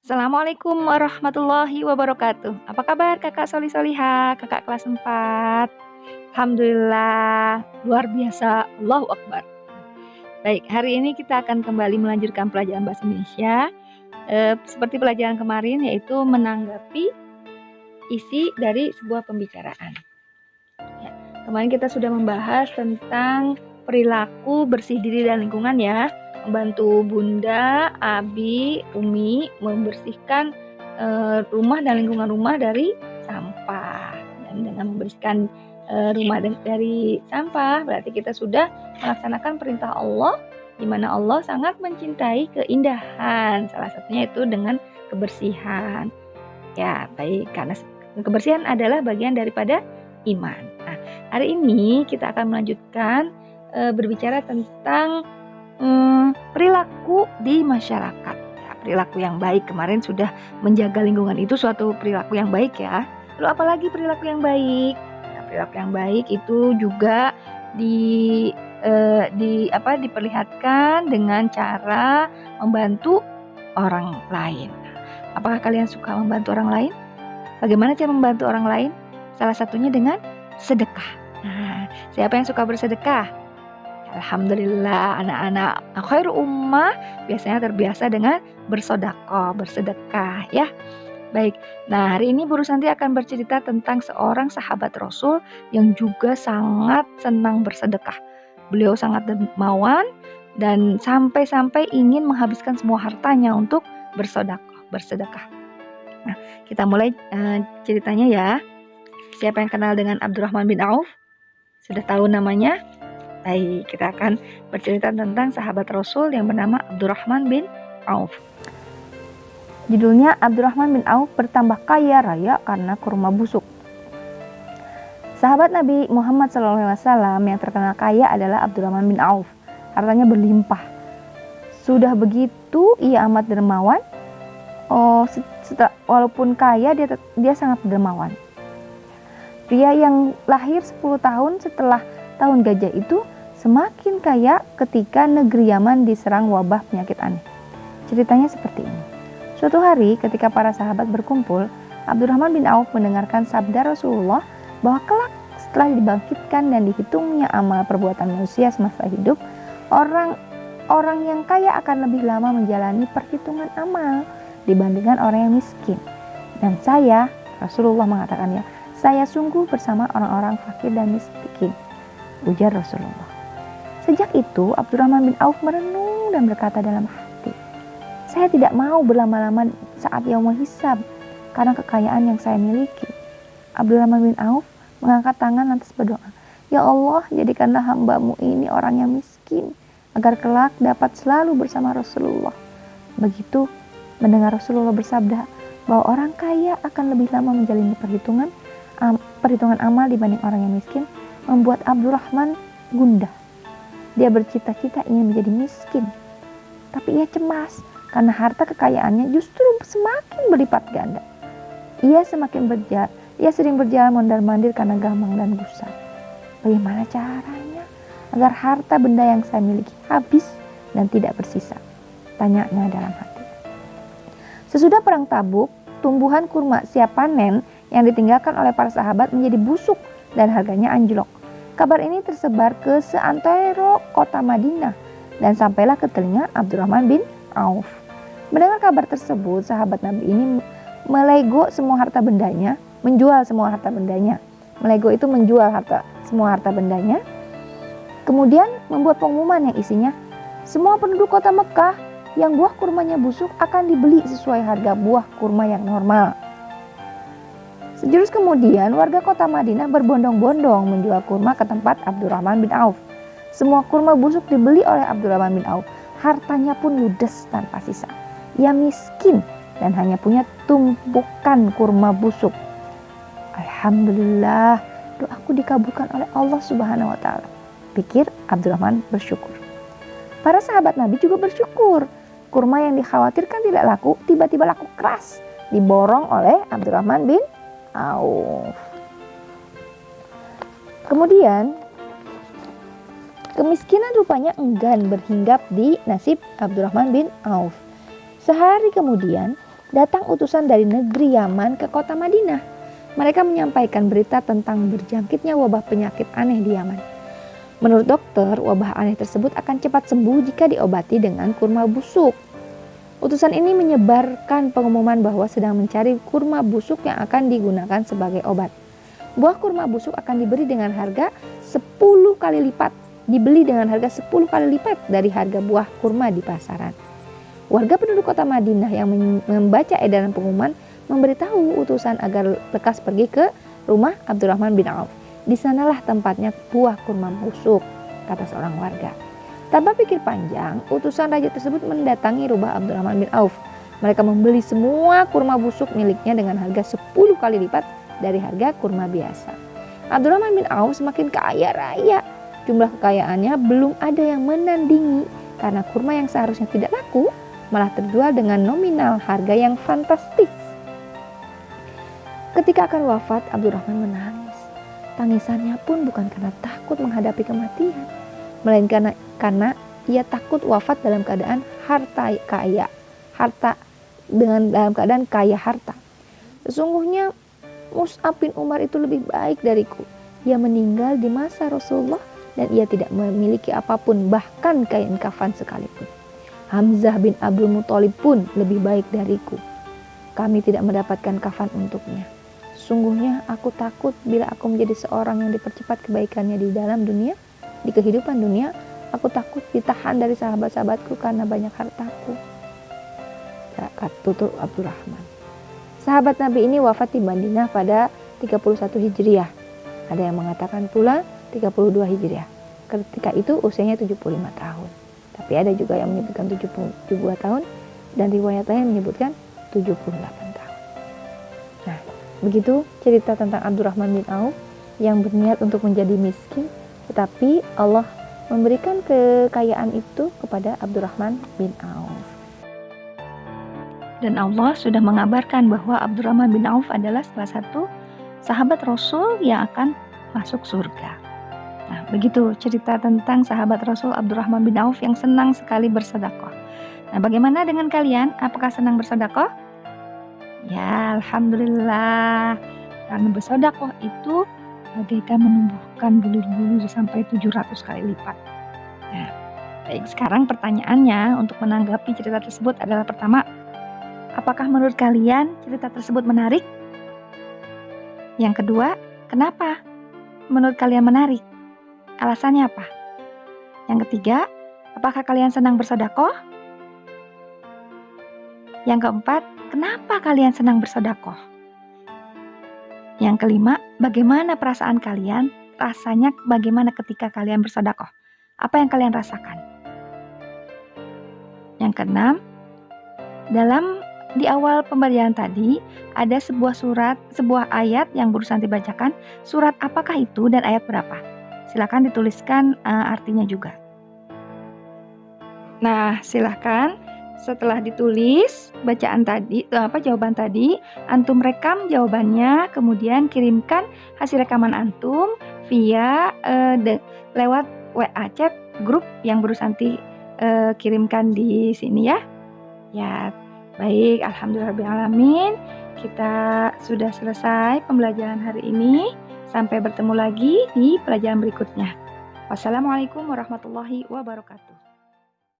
Assalamualaikum warahmatullahi wabarakatuh. Apa kabar Kakak Solihah, Kakak kelas 4? Alhamdulillah, luar biasa, Allahu Akbar. Baik, hari ini kita akan kembali melanjutkan pelajaran bahasa Indonesia, seperti pelajaran kemarin yaitu menanggapi isi dari sebuah pembicaraan. Ya, kemarin kita sudah membahas tentang perilaku bersih diri dan lingkungan ya, membantu Bunda, Abi, Umi membersihkan rumah dan lingkungan rumah dari sampah. Dan dengan membersihkan rumah dari sampah berarti kita sudah melaksanakan perintah Allah, di mana Allah sangat mencintai keindahan. Salah satunya itu dengan kebersihan. Ya, baik, karena kebersihan adalah bagian daripada iman. Nah, hari ini kita akan melanjutkan berbicara tentang perilaku di masyarakat. Ya, perilaku yang baik. Kemarin sudah menjaga lingkungan itu suatu perilaku yang baik ya. Lalu apalagi perilaku yang baik? Nah, perilaku yang baik itu juga diperlihatkan dengan cara membantu orang lain. Apakah kalian suka membantu orang lain? Bagaimana cara membantu orang lain? Salah satunya dengan sedekah. Nah, siapa yang suka bersedekah? Alhamdulillah, anak-anak khairu ummah biasanya terbiasa dengan bersedekah ya. Baik, nah hari ini Bu Rusanti akan bercerita tentang seorang sahabat Rasul yang juga sangat senang bersedekah. Beliau sangat dermawan dan sampai-sampai ingin menghabiskan semua hartanya untuk bersedekah. Nah, kita mulai ceritanya ya. Siapa yang kenal dengan Abdurrahman bin Auf? Sudah tahu namanya? Baik, kita akan bercerita tentang sahabat Rasul yang bernama Abdurrahman bin Auf. Judulnya Abdurrahman bin Auf bertambah kaya raya karena kurma busuk. Sahabat Nabi Muhammad SAW yang terkenal kaya adalah Abdurrahman bin Auf. Hartanya berlimpah. Sudah begitu ia amat dermawan. Walaupun kaya dia sangat dermawan. Pria yang lahir 10 tahun setelah tahun gajah itu semakin kaya ketika negeri Yaman diserang wabah penyakit aneh. Ceritanya seperti ini. Suatu hari ketika para sahabat berkumpul, Abdurrahman bin Auf mendengarkan sabda Rasulullah bahwa kelak setelah dibangkitkan dan dihitungnya amal perbuatan manusia semasa hidup, orang yang kaya akan lebih lama menjalani perhitungan amal dibandingkan orang yang miskin. Dan saya, Rasulullah mengatakannya, saya sungguh bersama orang-orang fakir dan miskin, ujar Rasulullah. Sejak itu Abdurrahman bin Auf merenung dan berkata dalam hati, saya tidak mau berlama-lama saat yaumul hisab karena kekayaan yang saya miliki. Abdurrahman bin Auf mengangkat tangan lantas berdoa, ya Allah, jadikanlah hambamu ini orang yang miskin agar kelak dapat selalu bersama Rasulullah. Begitu mendengar Rasulullah bersabda bahwa orang kaya akan lebih lama menjalani perhitungan amal dibanding orang yang miskin, membuat Abdurrahman gundah. Dia bercita-cita ingin menjadi miskin, tapi ia cemas karena harta kekayaannya justru semakin berlipat ganda. Ia sering berjalan mondar-mandir karena gamang dan gusar. Bagaimana caranya agar harta benda yang saya miliki habis dan tidak bersisa? Tanyanya dalam hati. Sesudah perang Tabuk, tumbuhan kurma siap panen yang ditinggalkan oleh para sahabat menjadi busuk dan harganya anjlok. Kabar ini tersebar ke seantero kota Madinah dan sampailah ke telinga Abdurrahman bin Auf. Mendengar kabar tersebut, sahabat Nabi ini melego semua harta bendanya, menjual semua harta bendanya. Melego itu menjual semua harta bendanya. Kemudian membuat pengumuman yang isinya, semua penduduk kota Mekah yang buah kurmanya busuk akan dibeli sesuai harga buah kurma yang normal. Sejurus kemudian warga kota Madinah berbondong-bondong menjual kurma ke tempat Abdurrahman bin Auf. Semua kurma busuk dibeli oleh Abdurrahman bin Auf. Hartanya pun ludes tanpa sisa. Ia miskin dan hanya punya tumpukan kurma busuk. Alhamdulillah, doaku dikabulkan oleh Allah Subhanahu wa taala, pikir Abdurrahman bersyukur. Para sahabat Nabi juga bersyukur. Kurma yang dikhawatirkan tidak laku, tiba-tiba laku keras, diborong oleh Abdurrahman bin Auf. Kemudian, kemiskinan rupanya enggan berhinggap di nasib Abdurrahman bin Auf. Sehari kemudian, datang utusan dari negeri Yaman ke kota Madinah. Mereka menyampaikan berita tentang berjangkitnya wabah penyakit aneh di Yaman. Menurut dokter, wabah aneh tersebut akan cepat sembuh jika diobati dengan kurma busuk. Utusan ini menyebarkan pengumuman bahwa sedang mencari kurma busuk yang akan digunakan sebagai obat. Buah kurma busuk akan diberi dengan harga 10 kali lipat, dibeli dengan harga 10 kali lipat dari harga buah kurma di pasaran. Warga penduduk kota Madinah yang membaca edaran pengumuman memberitahu utusan agar lekas pergi ke rumah Abdurrahman bin Auf. Di sanalah tempatnya buah kurma busuk, kata seorang warga. Tanpa pikir panjang, utusan raja tersebut mendatangi rumah Abdurrahman bin Auf. Mereka membeli semua kurma busuk miliknya dengan harga 10 kali lipat dari harga kurma biasa. Abdurrahman bin Auf semakin kaya raya. Jumlah kekayaannya belum ada yang menandingi karena kurma yang seharusnya tidak laku malah terjual dengan nominal harga yang fantastis. Ketika akan wafat, Abdurrahman menangis. Tangisannya pun bukan karena takut menghadapi kematian, melainkan karena ia takut wafat dalam keadaan dalam keadaan kaya harta. Sesungguhnya Mus'ab bin Umar itu lebih baik dariku. Ia meninggal di masa Rasulullah dan ia tidak memiliki apapun, bahkan kain kafan sekalipun. Hamzah bin Abdul Muthalib pun lebih baik dariku. Kami tidak mendapatkan kafan untuknya. Sungguhnya aku takut bila aku menjadi seorang yang dipercepat kebaikannya di dalam dunia, di kehidupan dunia, aku takut ditahan dari sahabat-sahabatku karena banyak hartaku. Tutur Abdurrahman. Sahabat Nabi ini wafat di Madinah pada 31 Hijriah. Ada yang mengatakan pula 32 Hijriah. Ketika itu usianya 75 tahun. Tapi ada juga yang menyebutkan 72 tahun dan riwayat lain menyebutkan 78 tahun. Nah, begitu cerita tentang Abdurrahman bin Auf yang berniat untuk menjadi miskin, tetapi Allah memberikan kekayaan itu kepada Abdurrahman bin Auf. Dan Allah sudah mengabarkan bahwa Abdurrahman bin Auf adalah salah satu sahabat Rasul yang akan masuk surga. Nah, begitu cerita tentang sahabat Rasul Abdurrahman bin Auf yang senang sekali bersedekah. Nah, bagaimana dengan kalian? Apakah senang bersedekah? Ya, alhamdulillah. Karena bersedekah itu bagaikan menumbuhkan bulir-bulir sampai 700 kali lipat. Nah, baik, sekarang pertanyaannya untuk menanggapi cerita tersebut adalah pertama, apakah menurut kalian cerita tersebut menarik? Yang kedua, kenapa menurut kalian menarik? Alasannya apa? Yang ketiga, apakah kalian senang bersedekah? Yang keempat, kenapa kalian senang bersedekah? Yang kelima, bagaimana perasaan kalian? Rasanya bagaimana ketika kalian bersedekah? Apa yang kalian rasakan? Yang keenam, di awal pembacaan tadi ada sebuah ayat yang barusan dibacakan. Surat apakah itu dan ayat berapa? Silakan dituliskan artinya juga. Nah, silakan setelah ditulis jawaban tadi, antum rekam jawabannya, kemudian kirimkan hasil rekaman antum via lewat WA chat grup yang barusan kirimkan di sini ya. Ya, baik, alhamdulillahirrahmanirrahim. Kita sudah selesai pembelajaran hari ini. Sampai bertemu lagi di pelajaran berikutnya. Wassalamualaikum warahmatullahi wabarakatuh.